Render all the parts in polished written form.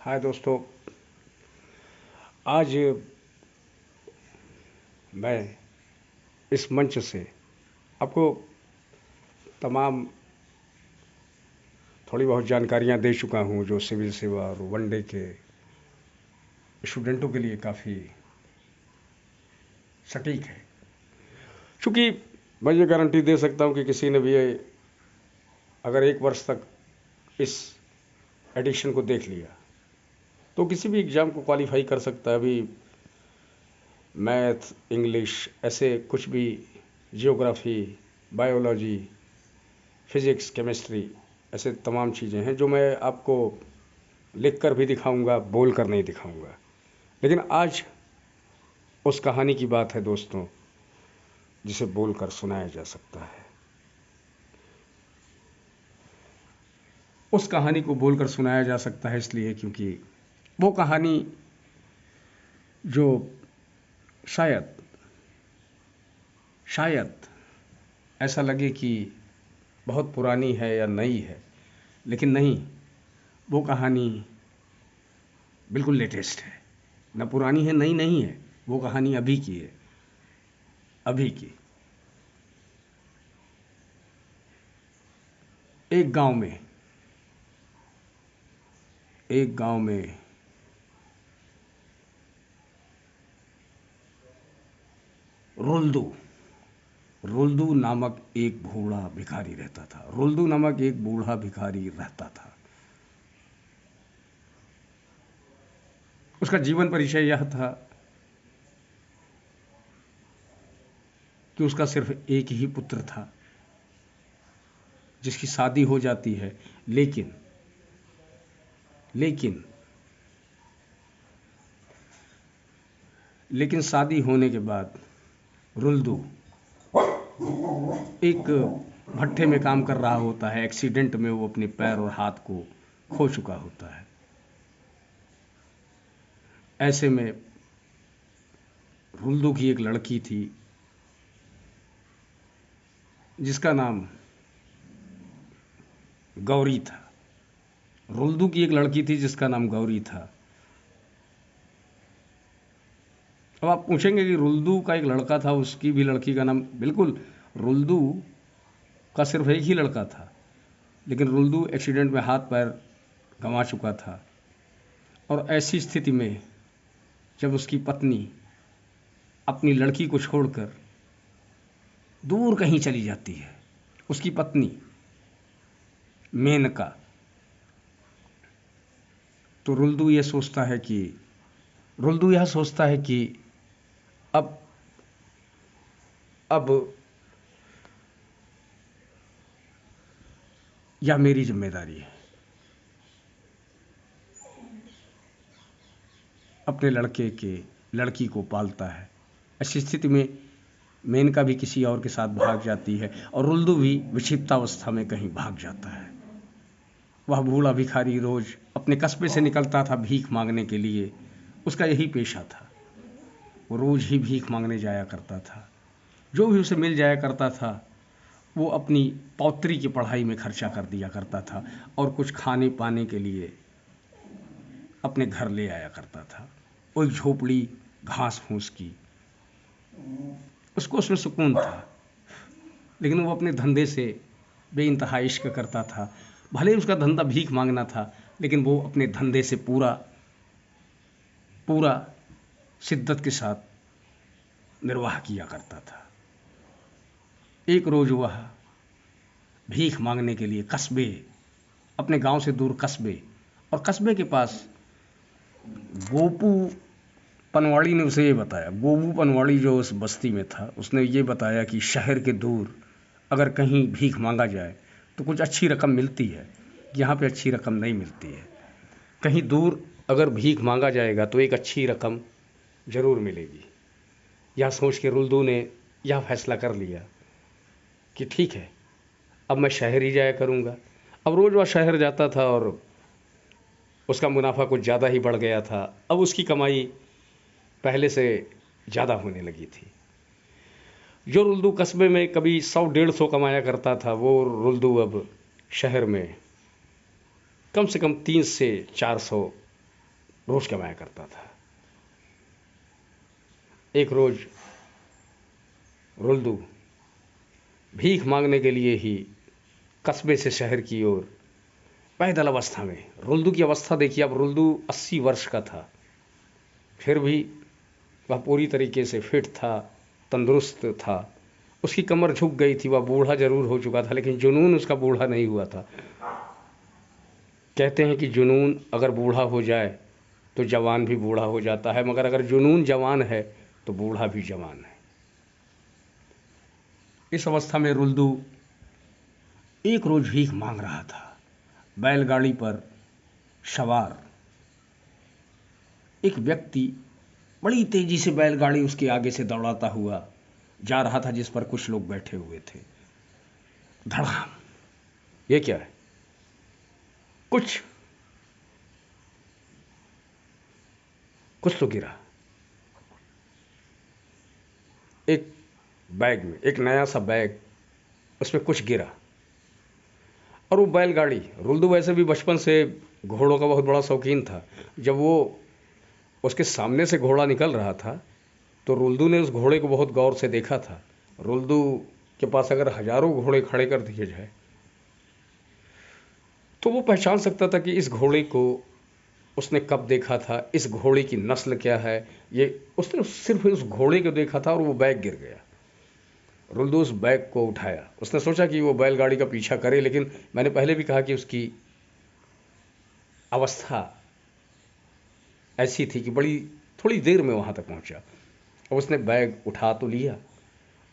हाय दोस्तों। आज मैं इस मंच से आपको तमाम थोड़ी बहुत जानकारियां दे चुका हूं जो सिविल सेवा और वनडे के स्टूडेंटों के लिए काफ़ी सटीक है। क्योंकि मैं ये गारंटी दे सकता हूं कि किसी ने भी अगर 1 वर्ष तक इस एडिक्शन को देख लिया तो किसी भी एग्ज़ाम को क्वालिफाई कर सकता है। अभी मैथ, इंग्लिश, ऐसे कुछ भी, जियोग्राफी, बायोलॉजी, फिज़िक्स, केमिस्ट्री, ऐसे तमाम चीज़ें हैं जो मैं आपको लिख कर भी दिखाऊंगा, बोल कर नहीं दिखाऊंगा। लेकिन आज उस कहानी की बात है दोस्तों जिसे बोल कर सुनाया जा सकता है। उस कहानी को बोल कर सुनाया जा सकता है इसलिए क्योंकि वो कहानी जो शायद ऐसा लगे कि बहुत पुरानी है या नई है, लेकिन नहीं, वो कहानी बिल्कुल लेटेस्ट है। न पुरानी है, नई नहीं है, वो कहानी अभी की है, अभी की। एक गांव में रुल्दू नामक एक बूढ़ा भिखारी रहता था। रुल्दू नामक एक बूढ़ा भिखारी रहता था। उसका जीवन परिचय यह था कि उसका सिर्फ एक ही पुत्र था जिसकी शादी हो जाती है, लेकिन शादी होने के बाद रुल्दू एक भट्ठे में काम कर रहा होता है। एक्सीडेंट में वो अपने पैर और हाथ को खो चुका होता है। ऐसे में रुल्दू की एक लड़की थी जिसका नाम गौरी था। रुल्दू की एक लड़की थी जिसका नाम गौरी था। अब आप पूछेंगे कि रुल्दू का एक लड़का था, उसकी भी लड़की का नाम, बिल्कुल, रुल्दू का सिर्फ एक ही लड़का था, लेकिन रुल्दू एक्सीडेंट में हाथ पैर गंवा चुका था। और ऐसी स्थिति में जब उसकी पत्नी अपनी लड़की को छोड़कर दूर कहीं चली जाती है, उसकी पत्नी मेनका, तो रुल्दू यह सोचता है कि अब यह मेरी जिम्मेदारी है। अपने लड़की को पालता है। ऐसी स्थिति में मेनका भी किसी और के साथ भाग जाती है और रुल्दू भी विक्षिप्तावस्था में कहीं भाग जाता है। वह बूढ़ा भिखारी रोज अपने कस्बे से निकलता था भीख मांगने के लिए। उसका यही पेशा था। वो रोज ही भीख मांगने जाया करता था। जो भी उसे मिल जाया करता था वो अपनी पौत्री की पढ़ाई में खर्चा कर दिया करता था और कुछ खाने पाने के लिए अपने घर ले आया करता था। वो एक झोपड़ी घास फूस की, उसको उसमें सुकून था, लेकिन वो अपने धंधे से बेइंतहा इश्क करता था। भले ही उसका धंधा भीख मांगना था, लेकिन वो अपने धंधे से पूरा शिद्दत के साथ निर्वाह किया करता था। एक रोज वह भीख मांगने के लिए अपने गांव से दूर और कस्बे के पास गोपू पनवाड़ी ने उसे ये बताया, गोपू पनवाड़ी जो उस बस्ती में था, उसने ये बताया कि शहर के दूर अगर कहीं भीख मांगा जाए तो कुछ अच्छी रकम मिलती है। यहाँ पे अच्छी रकम नहीं मिलती है। कहीं दूर अगर भीख मांगा जाएगा तो एक अच्छी रकम ज़रूर मिलेगी। यह सोच के रुल्दू ने यह फैसला कर लिया कि ठीक है, अब मैं शहर ही जाया करूँगा। अब रोज़ वह शहर जाता था और उसका मुनाफा कुछ ज़्यादा ही बढ़ गया था। अब उसकी कमाई पहले से ज़्यादा होने लगी थी। जो रुल्दू कस्बे में कभी 100-150 कमाया करता था, वो रुल्दू अब शहर में कम से कम 300 से 400 रोज कमाया करता था। एक रोज रुल्दू भीख मांगने के लिए ही कस्बे से शहर की ओर पैदल अवस्था में, रुल्दू की अवस्था देखिए, अब रुल्दू 80 वर्ष का था, फिर भी वह पूरी तरीके से फिट था, तंदुरुस्त था। उसकी कमर झुक गई थी, वह बूढ़ा जरूर हो चुका था, लेकिन जुनून उसका बूढ़ा नहीं हुआ था। कहते हैं कि जुनून अगर बूढ़ा हो जाए तो जवान भी बूढ़ा हो जाता है, मगर अगर जुनून जवान है तो बूढ़ा भी जवान है। इस अवस्था में रुल्दू एक रोज भीख मांग रहा था। बैलगाड़ी पर सवार एक व्यक्ति बड़ी तेजी से बैलगाड़ी उसके आगे से दौड़ाता हुआ जा रहा था, जिस पर कुछ लोग बैठे हुए थे। धड़ाम, ये क्या है? कुछ कुछ तो गिरा। एक बैग में, एक नया सा बैग, उसमें कुछ गिरा। और वो बैलगाड़ी, रुल्दू वैसे भी बचपन से घोड़ों का बहुत बड़ा शौकीन था। जब वो उसके सामने से घोड़ा निकल रहा था तो रुल्दू ने उस घोड़े को बहुत गौर से देखा था। रुल्दू के पास अगर हजारों घोड़े खड़े कर दिए जाए तो वो पहचान सकता था कि इस घोड़े को उसने कब देखा था, इस घोड़े की नस्ल क्या है। ये उसने सिर्फ उस घोड़े को देखा था और वो बैग गिर गया। रुल्दू उस बैग को उठाया। उसने सोचा कि वो बैलगाड़ी का पीछा करे, लेकिन मैंने पहले भी कहा कि उसकी अवस्था ऐसी थी कि बड़ी थोड़ी देर में वहां तक पहुंचा। अब उसने बैग उठा तो लिया,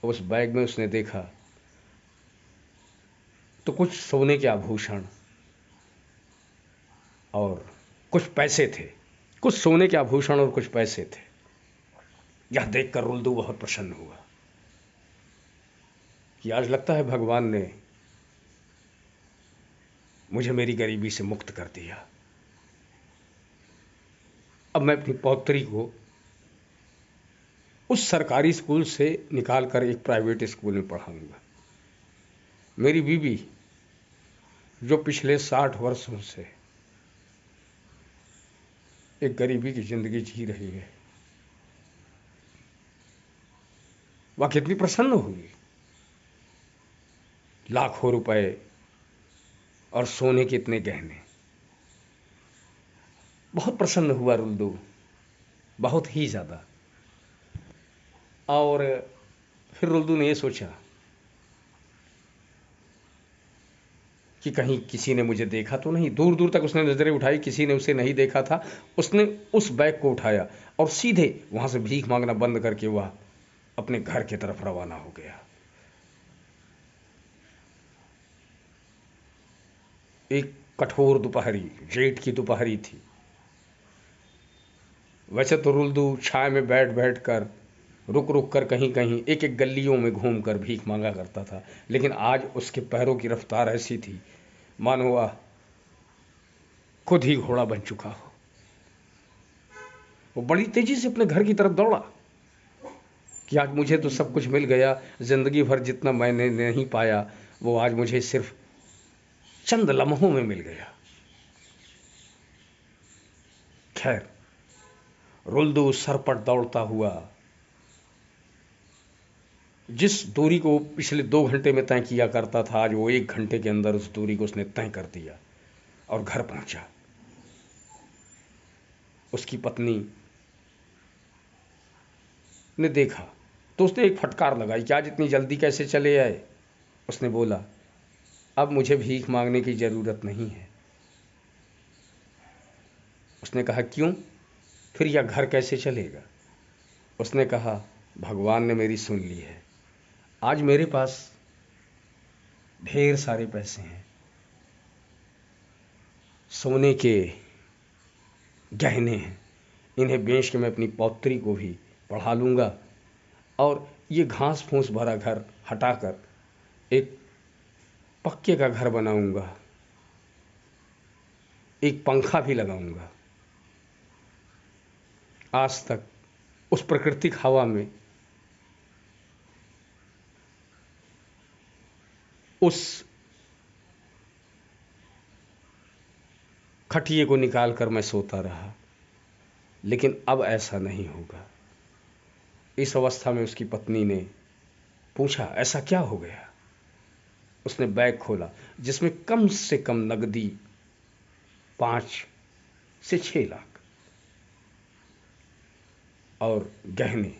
और उस बैग में उसने देखा तो कुछ सोने के आभूषण और कुछ पैसे थे। कुछ सोने के आभूषण और कुछ पैसे थे। यह देखकर रुल्दू बहुत प्रसन्न हुआ कि आज लगता है भगवान ने मुझे मेरी गरीबी से मुक्त कर दिया। अब मैं अपनी पौत्री को उस सरकारी स्कूल से निकालकर एक प्राइवेट स्कूल में पढ़ाऊंगा। मेरी बीवी जो पिछले 60 वर्षों से एक गरीबी की जिंदगी जी रही है, वह कितनी प्रसन्न होगी। लाखों रुपए और सोने के इतने गहने। बहुत प्रसन्न हुआ रुल्दू, बहुत ही ज्यादा। और फिर रुल्दू ने यह सोचा कि कहीं किसी ने मुझे देखा तो नहीं। दूर दूर तक उसने नजरें उठाई, किसी ने उसे नहीं देखा था। उसने उस बैग को उठाया और सीधे वहां से भीख मांगना बंद करके वह अपने घर की तरफ रवाना हो गया। एक कठोर दोपहरी, जेठ की दोपहरी थी। वैसे तो रुल्दू छाया में बैठ बैठ कर, रुक रुक कर, कहीं कहीं एक एक गलियों में घूम कर भीख मांगा करता था, लेकिन आज उसके पैरों की रफ्तार ऐसी थी मानो वह खुद ही घोड़ा बन चुका हो। वो बड़ी तेजी से अपने घर की तरफ दौड़ा कि आज मुझे तो सब कुछ मिल गया। जिंदगी भर जितना मैंने नहीं पाया वो आज मुझे सिर्फ चंद लम्हों में मिल गया। खैर, रुल्दू सरपट दौड़ता हुआ जिस दूरी को पिछले 2 घंटे में तय किया करता था, आज वो 1 घंटे के अंदर उस दूरी को उसने तय कर दिया और घर पहुंचा। उसकी पत्नी ने देखा तो उसने एक फटकार लगाई कि आज इतनी जल्दी कैसे चले आए। उसने बोला, अब मुझे भीख मांगने की जरूरत नहीं है। उसने कहा, क्यों? फिर यह घर कैसे चलेगा? उसने कहा, भगवान ने मेरी सुन ली है। आज मेरे पास ढेर सारे पैसे हैं, सोने के गहने हैं, इन्हें बेच के मैं अपनी पौत्री को भी पढ़ा लूंगा और ये घास फूस भरा घर हटाकर एक पक्के का घर बनाऊंगा, एक पंखा भी लगाऊंगा। आज तक उस प्राकृतिक हवा में उस खटिए को निकाल कर मैं सोता रहा। लेकिन अब ऐसा नहीं होगा। इस अवस्था में उसकी पत्नी ने पूछा, ऐसा क्या हो गया? उसने बैग खोला जिसमें कम से कम नकदी 5 से 6 लाख और गहने,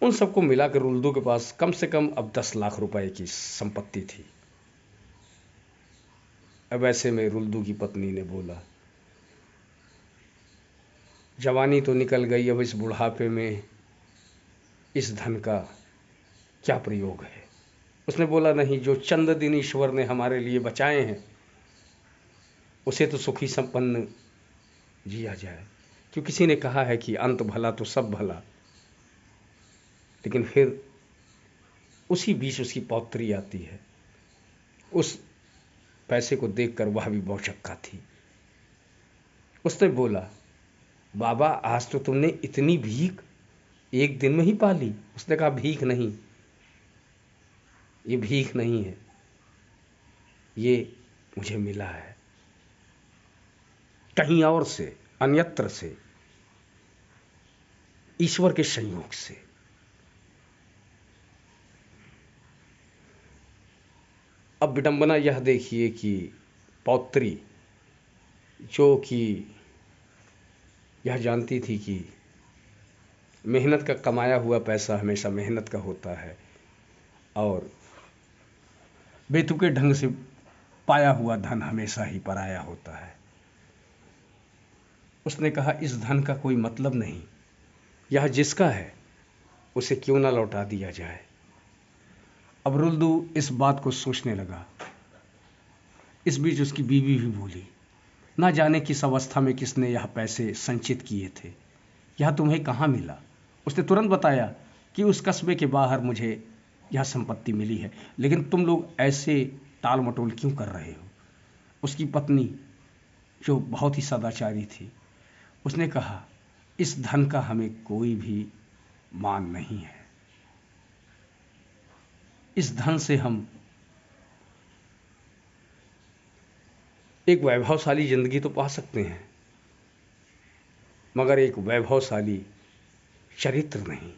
उन सबको मिलाकर रुल्दू के पास कम से कम अब 10 लाख रुपए की संपत्ति थी। अब ऐसे में रुल्दू की पत्नी ने बोला, जवानी तो निकल गई, अब इस बुढ़ापे में इस धन का क्या प्रयोग है? उसने बोला, नहीं, जो चंद दिन ईश्वर ने हमारे लिए बचाए हैं उसे तो सुखी संपन्न जिया जाए। क्यों किसी ने कहा है कि अंत भला तो सब भला। लेकिन फिर उसी बीच उसकी पौत्री आती है। उस पैसे को देखकर वह भी भौचक्का थी। उसने बोला, बाबा आज तो तुमने इतनी भीख एक दिन में ही पा ली। उसने कहा, भीख नहीं, ये भीख नहीं है, ये मुझे मिला है कहीं और से, अन्यत्र से, ईश्वर के संयोग से। अब विडंबना यह देखिए कि पौत्री जो कि यह जानती थी कि मेहनत का कमाया हुआ पैसा हमेशा मेहनत का होता है और बेतुके ढंग से पाया हुआ धन हमेशा ही पराया होता है, उसने कहा, इस धन का कोई मतलब नहीं, यह जिसका है उसे क्यों ना लौटा दिया जाए। अब रुल्दू इस बात को सोचने लगा। इस बीच उसकी बीवी भी बोली, ना जाने किस अवस्था में किसने यह पैसे संचित किए थे, यह तुम्हें कहाँ मिला? उसने तुरंत बताया कि उस कस्बे के बाहर मुझे यह संपत्ति मिली है। लेकिन तुम लोग ऐसे टाल मटोल क्यों कर रहे हो? उसकी पत्नी जो बहुत ही सदाचारी थी, उसने कहा, इस धन का हमें कोई भी मान नहीं है। इस धन से हम एक वैभवशाली जिंदगी तो पा सकते हैं, मगर एक वैभवशाली चरित्र नहीं।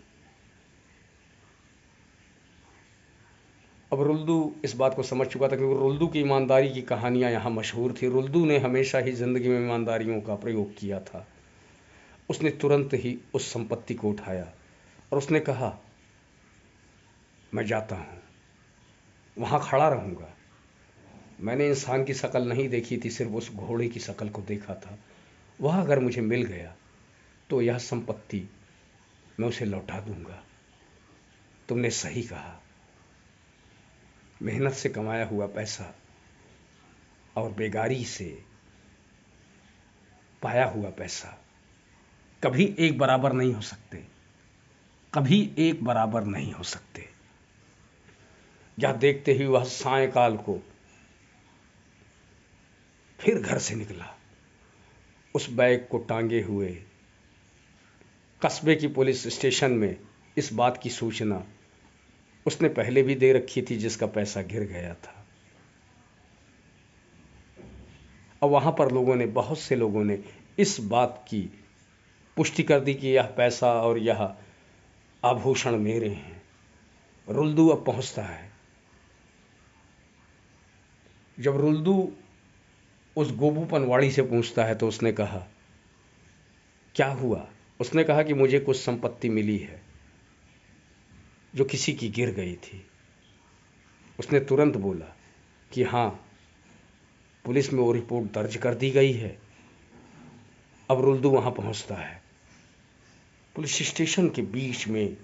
अब रुल्दू इस बात को समझ चुका था, क्योंकि रुल्दू की ईमानदारी की कहानियां यहाँ मशहूर थी। रुल्दू ने हमेशा ही जिंदगी में ईमानदारियों का प्रयोग किया था। उसने तुरंत ही उस संपत्ति को उठाया और उसने कहा, मैं जाता हूँ, वहाँ खड़ा रहूँगा। मैंने इंसान की शक्ल नहीं देखी थी, सिर्फ उस घोड़े की शक्ल को देखा था। वह अगर मुझे मिल गया तो यह संपत्ति मैं उसे लौटा दूंगा। तुमने सही कहा, मेहनत से कमाया हुआ पैसा और बेगारी से पाया हुआ पैसा कभी एक बराबर नहीं हो सकते, कभी एक बराबर नहीं हो सकते। यह देखते ही वह सायंकाल को फिर घर से निकला, उस बैग को टांगे हुए। कस्बे की पुलिस स्टेशन में इस बात की सूचना उसने पहले भी दे रखी थी, जिसका पैसा गिर गया था। और वहां पर बहुत से लोगों ने इस बात की पुष्टि कर दी कि यह पैसा और यह आभूषण मेरे हैं। रुल्दू अब पहुंचता है। जब रुल्दू उस गोबू पनवाड़ी से पूछता है तो उसने कहा, क्या हुआ? उसने कहा कि मुझे कुछ संपत्ति मिली है जो किसी की गिर गई थी। उसने तुरंत बोला कि हाँ, पुलिस में वो रिपोर्ट दर्ज कर दी गई है। अब रुल्दू वहां पहुंचता है। पुलिस स्टेशन के बीच में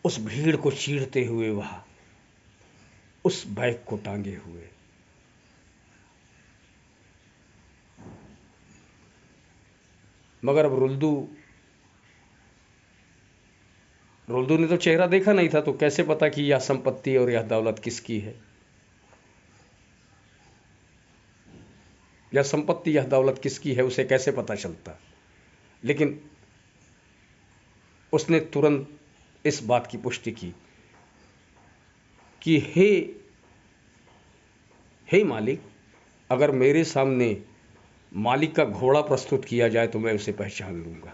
उस भीड़ को चीरते हुए वह उस बैग को टांगे हुए, मगर अब रुल्दू ने तो चेहरा देखा नहीं था, तो कैसे पता कि यह संपत्ति और यह दौलत किसकी है? यह संपत्ति यह दौलत किसकी है उसे कैसे पता चलता? लेकिन उसने तुरंत इस बात की पुष्टि की कि हे मालिक, अगर मेरे सामने मालिक का घोड़ा प्रस्तुत किया जाए तो मैं उसे पहचान लूँगा।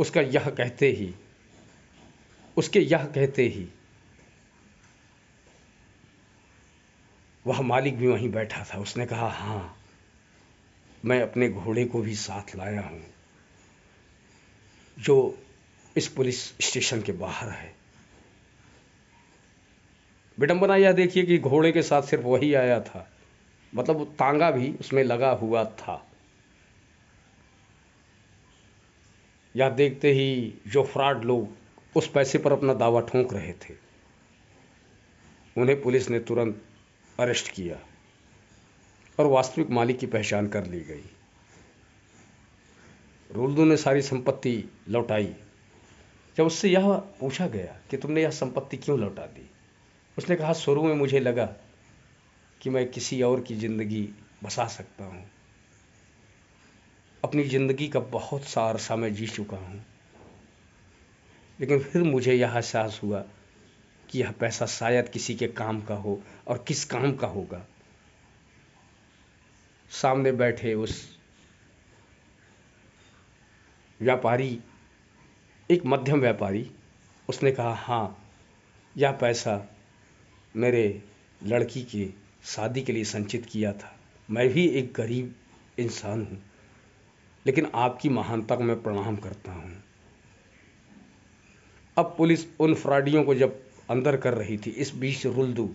उसका यह कहते ही उसके यह कहते ही वह मालिक भी वहीं बैठा था। उसने कहा, हाँ, मैं अपने घोड़े को भी साथ लाया हूँ जो इस पुलिस स्टेशन के बाहर है। विडंबना यह देखिए कि घोड़े के साथ सिर्फ वही आया था, मतलब वो तांगा भी उसमें लगा हुआ था। यह देखते ही जो फ्रॉड लोग उस पैसे पर अपना दावा ठोंक रहे थे, उन्हें पुलिस ने तुरंत अरेस्ट किया और वास्तविक मालिक की पहचान कर ली गई। रुल्दू ने सारी संपत्ति लौटाई। जब उससे यह पूछा गया कि तुमने यह संपत्ति क्यों लौटा दी, उसने कहा, शुरू में मुझे लगा कि मैं किसी और की ज़िंदगी बसा सकता हूँ। अपनी ज़िंदगी का बहुत सा अरसा मैं जी चुका हूँ, लेकिन फिर मुझे यह एहसास हुआ कि यह पैसा शायद किसी के काम का हो, और किस काम का होगा। सामने बैठे उस व्यापारी, एक मध्यम व्यापारी, उसने कहा, हाँ, यह पैसा मेरे लड़की की शादी के लिए संचित किया था। मैं भी एक गरीब इंसान हूँ, लेकिन आपकी महानता को मैं प्रणाम करता हूँ। अब पुलिस उन फ्रॉडियों को जब अंदर कर रही थी, इस बीच रुल्दू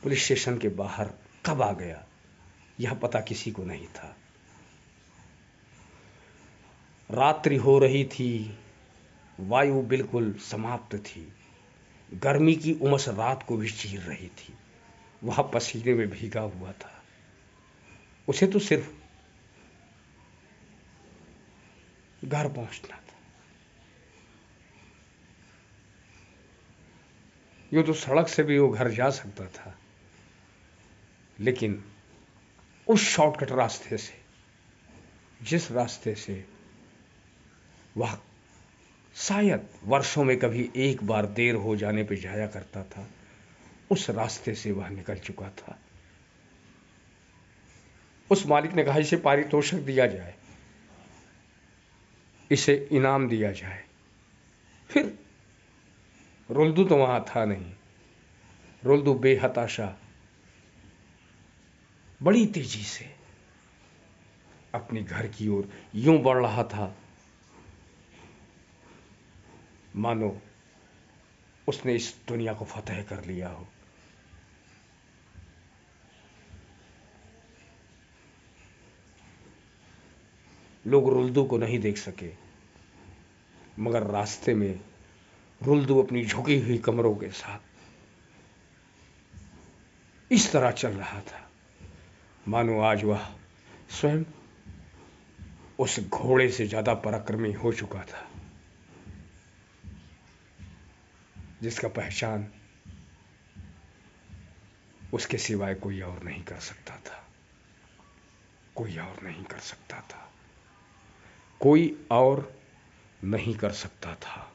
पुलिस स्टेशन के बाहर कब आ गया, यह पता किसी को नहीं था। रात्रि हो रही थी, वायु बिल्कुल समाप्त थी, गर्मी की उमस रात को भी चीर रही थी। वह पसीने में भीगा हुआ था। उसे तो सिर्फ घर पहुंचना था। यूँ तो सड़क से भी वो घर जा सकता था, लेकिन उस शॉर्टकट रास्ते से, जिस रास्ते से वह शायद वर्षों में कभी एक बार देर हो जाने पे जाया करता था, उस रास्ते से वह निकल चुका था। उस मालिक ने कहा, इसे पारितोषिक दिया जाए, इसे इनाम दिया जाए। फिर रुल्दू तो वहां था नहीं। रुल्दू बेहताशा बड़ी तेजी से अपने घर की ओर यूं बढ़ रहा था मानो उसने इस दुनिया को फतेह कर लिया हो। लोग रुल्दू को नहीं देख सके, मगर रास्ते में रुल्दू अपनी झुकी हुई कमरों के साथ इस तरह चल रहा था मानो आज वह स्वयं उस घोड़े से ज्यादा पराक्रमी हो चुका था, जिसका पहचान उसके सिवाय कोई और नहीं कर सकता था। कोई और नहीं कर सकता था। कोई और नहीं कर सकता था।